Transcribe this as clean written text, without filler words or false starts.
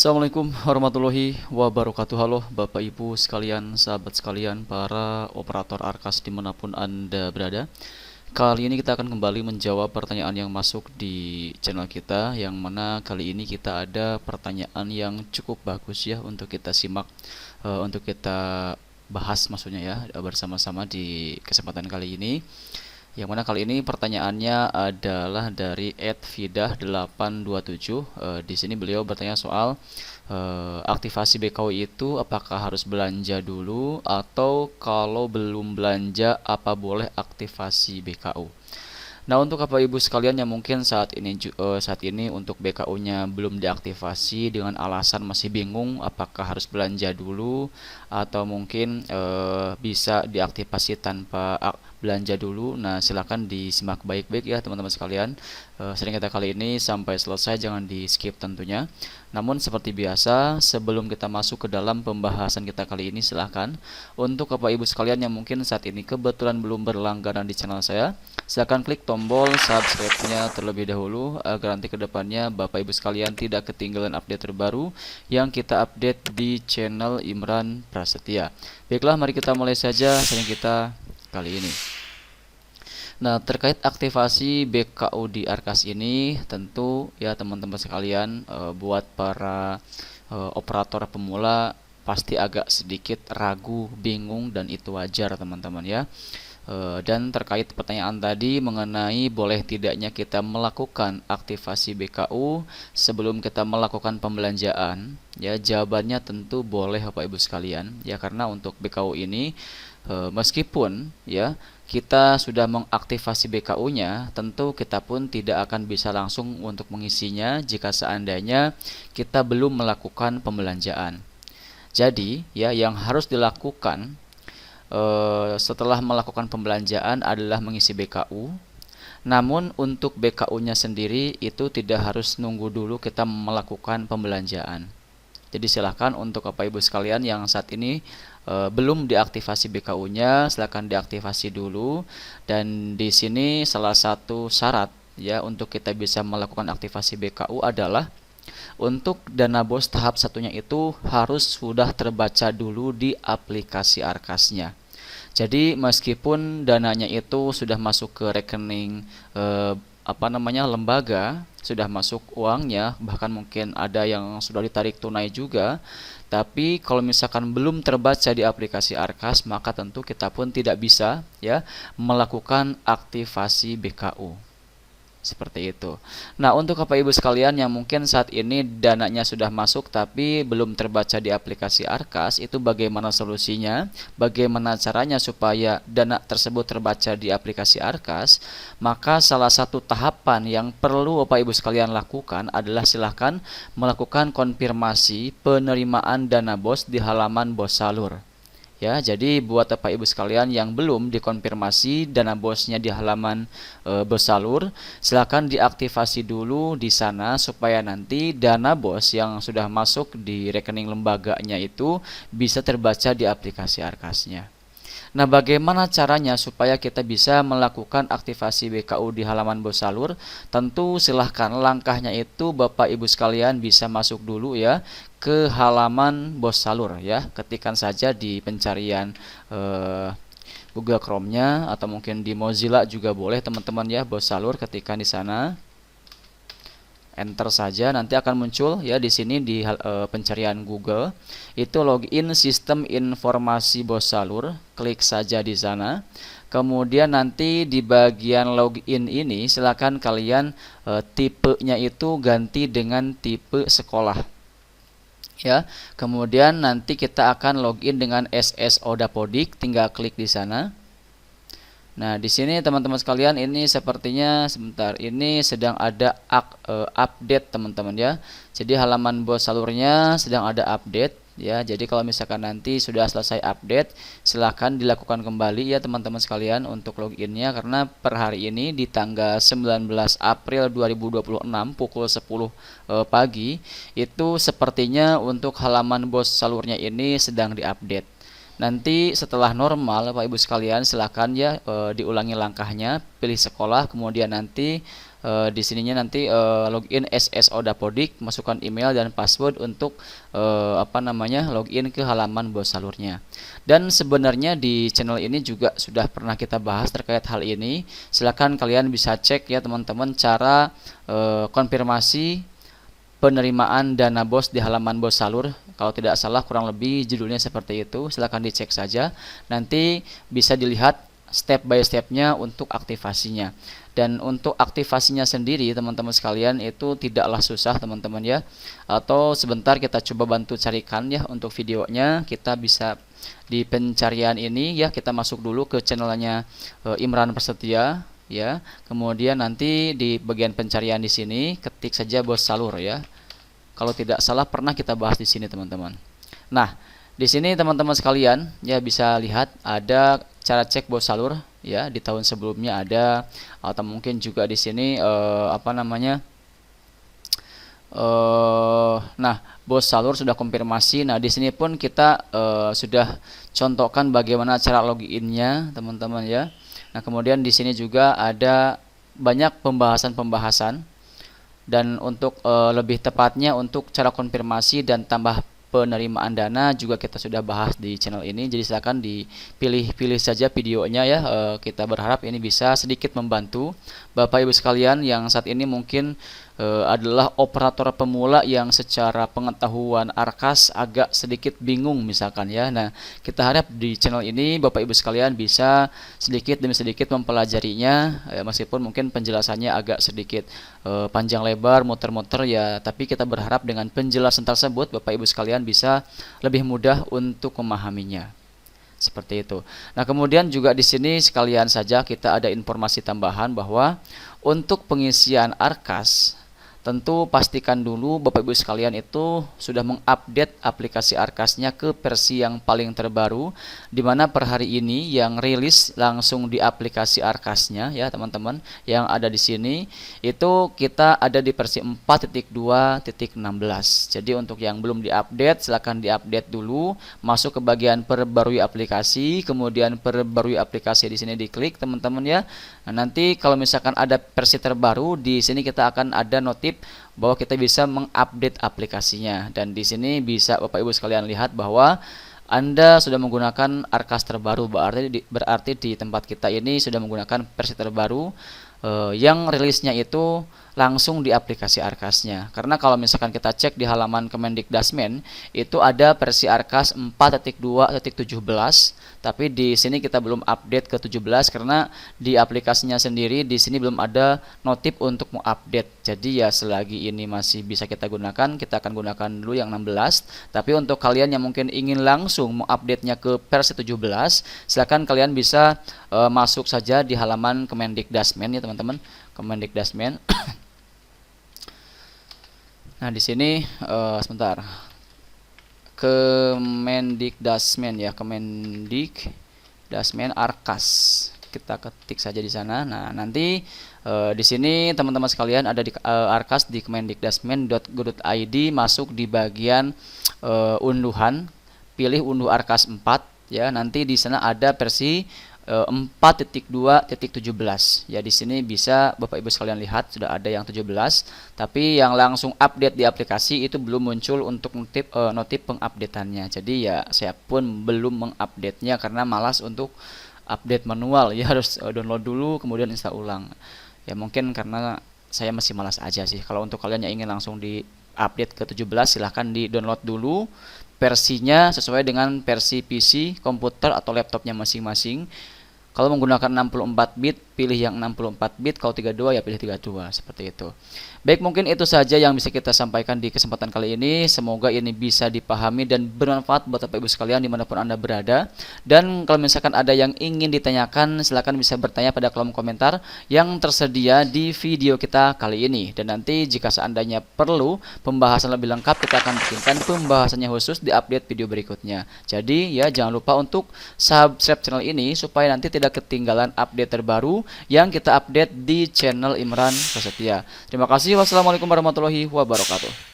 Assalamualaikum warahmatullahi wabarakatuh. Halo Bapak Ibu sekalian, sahabat sekalian, para operator Arkas dimanapun Anda berada. Kali ini kita akan kembali menjawab pertanyaan yang masuk di channel kita, yang mana kali ini kita ada pertanyaan yang cukup bagus ya untuk kita simak, untuk kita bahas maksudnya ya bersama-sama di kesempatan kali ini. Yang mana kali ini pertanyaannya adalah dari @fidah827. Di sini beliau bertanya soal aktivasi BKW itu apakah harus belanja dulu, atau kalau belum belanja apa boleh aktivasi BKU. Nah, untuk Bapak Ibu sekalian yang mungkin saat ini untuk BKU-nya belum diaktifasi dengan alasan masih bingung apakah harus belanja dulu atau mungkin bisa diaktifasi tanpa belanja dulu. Nah, silakan disimak baik-baik ya teman-teman sekalian. Sering kita kali ini sampai selesai, jangan di skip tentunya. Namun seperti biasa, sebelum kita masuk ke dalam pembahasan kita kali ini, silahkan untuk Bapak Ibu sekalian yang mungkin saat ini kebetulan belum berlangganan di channel saya, silahkan klik tombol subscribe-nya terlebih dahulu agar nanti kedepannya Bapak Ibu sekalian tidak ketinggalan update terbaru yang kita update di channel Imran Prasetya. Baiklah, mari kita mulai saja sharing kita kali ini. Nah, terkait aktivasi BKU di Arkas ini, tentu ya teman-teman sekalian, buat para operator pemula pasti agak sedikit ragu, bingung, dan itu wajar teman-teman ya. Dan terkait pertanyaan tadi mengenai boleh tidaknya kita melakukan aktivasi BKU sebelum kita melakukan pembelanjaan, ya jawabannya tentu boleh Bapak Ibu sekalian ya, karena untuk BKU ini meskipun ya kita sudah mengaktifasi BKU-nya, tentu kita pun tidak akan bisa langsung untuk mengisinya jika seandainya kita belum melakukan pembelanjaan. Jadi ya, yang harus dilakukan setelah melakukan pembelanjaan adalah mengisi BKU. Namun untuk BKU-nya sendiri itu tidak harus nunggu dulu kita melakukan pembelanjaan. Jadi silahkan untuk Bapak Ibu sekalian yang saat ini belum diaktifasi BKU-nya, silahkan diaktifasi dulu. Dan di sini salah satu syarat ya untuk kita bisa melakukan aktivasi BKU adalah untuk dana bos tahap satunya itu harus sudah terbaca dulu di aplikasi Arkasnya. Jadi meskipun dananya itu sudah masuk ke rekening lembaga, sudah masuk uangnya, bahkan mungkin ada yang sudah ditarik tunai juga, tapi kalau misalkan belum terbaca di aplikasi Arkas, maka tentu kita pun tidak bisa ya melakukan aktivasi BKU. Seperti itu. Nah, untuk Bapak Ibu sekalian yang mungkin saat ini dananya sudah masuk tapi belum terbaca di aplikasi Arkas, itu bagaimana solusinya? Bagaimana caranya supaya dana tersebut terbaca di aplikasi Arkas? Maka salah satu tahapan yang perlu Bapak Ibu sekalian lakukan adalah silahkan melakukan konfirmasi penerimaan dana bos di halaman bos salur. Ya, jadi buat Bapak Ibu sekalian yang belum dikonfirmasi dana bosnya di halaman bos salur, silakan diaktifasi dulu di sana supaya nanti dana bos yang sudah masuk di rekening lembaganya itu bisa terbaca di aplikasi Arkasnya. Nah, bagaimana caranya supaya kita bisa melakukan aktivasi BKU di halaman bos salur? Tentu silahkan langkahnya itu Bapak Ibu sekalian bisa masuk dulu ya ke halaman bos salur ya. Ketikkan saja di pencarian Google Chrome-nya atau mungkin di Mozilla juga boleh teman-teman ya, bos salur, ketikkan di sana. Enter saja, nanti akan muncul ya di sini di pencarian Google itu login sistem informasi bos salur, klik saja di sana. Kemudian nanti di bagian login ini silakan kalian tipenya itu ganti dengan tipe sekolah ya. Kemudian nanti kita akan login dengan SSO Dapodik, tinggal klik di sana. Nah, di sini teman-teman sekalian, ini sepertinya sebentar ini sedang ada update teman-teman ya. Jadi halaman bos salurnya sedang ada update ya. Jadi kalau misalkan nanti sudah selesai update, silahkan dilakukan kembali ya teman-teman sekalian untuk loginnya, karena per hari ini di tanggal 19 April 2026 pukul 10 pagi itu sepertinya untuk halaman bos salurnya ini sedang diupdate. Nanti setelah normal Bapak Ibu sekalian, silakan ya diulangi langkahnya, pilih sekolah, kemudian nanti Di sininya nanti login SSO Dapodik, masukkan email dan password untuk login ke halaman bos salurnya. Dan sebenarnya di channel ini juga sudah pernah kita bahas terkait hal ini. Silakan kalian bisa cek ya teman-teman cara konfirmasi penerimaan dana bos di halaman bos salur. Kalau tidak salah kurang lebih judulnya seperti itu. Silahkan dicek saja. Nanti bisa dilihat step by stepnya untuk aktivasinya. Dan untuk aktivasinya sendiri teman-teman sekalian itu tidaklah susah teman-teman ya. Atau sebentar kita coba bantu carikan ya untuk videonya. Kita bisa di pencarian ini ya, kita masuk dulu ke channelnya Imran Prasetya ya. Kemudian nanti di bagian pencarian di sini ketik saja bos salur ya. Kalau tidak salah pernah kita bahas di sini teman-teman. Nah, di sini teman-teman sekalian ya bisa lihat ada cara cek bos salur ya, di tahun sebelumnya ada, atau mungkin juga di sini nah, bos salur sudah konfirmasi. Nah, di sini pun kita sudah contohkan bagaimana cara loginnya teman-teman ya. Nah, kemudian di sini juga ada banyak pembahasan-pembahasan, dan untuk lebih tepatnya untuk cara konfirmasi dan tambah penerimaan dana juga kita sudah bahas di channel ini. Jadi silakan dipilih-pilih saja videonya ya. Kita berharap ini bisa sedikit membantu Bapak Ibu sekalian yang saat ini mungkin adalah operator pemula yang secara pengetahuan Arkas agak sedikit bingung misalkan ya. Nah, kita harap di channel ini Bapak Ibu sekalian bisa sedikit demi sedikit mempelajarinya meskipun mungkin penjelasannya agak sedikit panjang lebar, muter-muter ya, tapi kita berharap dengan penjelasan tersebut Bapak Ibu sekalian bisa lebih mudah untuk memahaminya. Seperti itu. Nah, kemudian juga di sini sekalian saja kita ada informasi tambahan bahwa untuk pengisian Arkas tentu pastikan dulu Bapak Ibu sekalian itu sudah mengupdate aplikasi Arkasnya ke versi yang paling terbaru, dimana per hari ini yang rilis langsung di aplikasi Arkasnya ya teman-teman yang ada di sini itu kita ada di versi 4.2.16. Jadi untuk yang belum diupdate silahkan diupdate dulu, masuk ke bagian perbarui aplikasi, kemudian perbarui aplikasi di sini diklik teman-teman ya. Nah, nanti kalau misalkan ada versi terbaru di sini kita akan ada notif bahwa kita bisa mengupdate aplikasinya, dan di sini bisa Bapak Ibu sekalian lihat bahwa Anda sudah menggunakan Arkas terbaru, berarti di tempat kita ini sudah menggunakan versi terbaru yang rilisnya itu langsung di aplikasi Arkasnya. Karena kalau misalkan kita cek di halaman Kemendikdasmen itu ada versi Arkas 4.2.17, tapi di sini kita belum update ke 17 karena di aplikasinya sendiri di sini belum ada notif untuk mau update. Jadi ya selagi ini masih bisa kita gunakan, kita akan gunakan dulu yang 16. Tapi untuk kalian yang mungkin ingin langsung mengupdate-nya ke versi 17, silakan kalian bisa masuk saja di halaman Kemendikdasmen ya teman-teman, Kemendikdasmen. Nah, di sini sebentar. Kemendikdasmen ya, Kemendikdasmen Arkas. Kita ketik saja di sana. Nah, nanti di sini teman-teman sekalian ada di Arkas di kemendikdasmen.go.id, masuk di bagian unduhan, pilih unduh Arkas 4 ya. Nanti di sana ada versi 4.2.17 ya. Di sini bisa Bapak Ibu sekalian lihat sudah ada yang 17, tapi yang langsung update di aplikasi itu belum muncul untuk notif pengupdateannya. Jadi ya saya pun belum mengupdate-nya karena malas untuk update manual ya, harus download dulu kemudian install ulang. Ya mungkin karena saya masih malas aja sih. Kalau untuk kalian yang ingin langsung di update ke 17 silahkan di download dulu versinya sesuai dengan versi PC, komputer atau laptopnya masing-masing. Kalau menggunakan 64 bit, pilih yang 64 bit, kalau 32 ya pilih 32, seperti itu. Baik, mungkin itu saja yang bisa kita sampaikan di kesempatan kali ini. Semoga ini bisa dipahami dan bermanfaat buat Bapak Ibu sekalian dimanapun Anda berada. Dan kalau misalkan ada yang ingin ditanyakan, silakan bisa bertanya pada kolom komentar yang tersedia di video kita kali ini. Dan nanti jika seandainya perlu pembahasan lebih lengkap, kita akan bikinkan pembahasannya khusus di update video berikutnya. Jadi ya jangan lupa untuk subscribe channel ini supaya nanti tidak ketinggalan update terbaru yang kita update di channel Imran Prasetya. Terima kasih. Wassalamualaikum warahmatullahi wabarakatuh.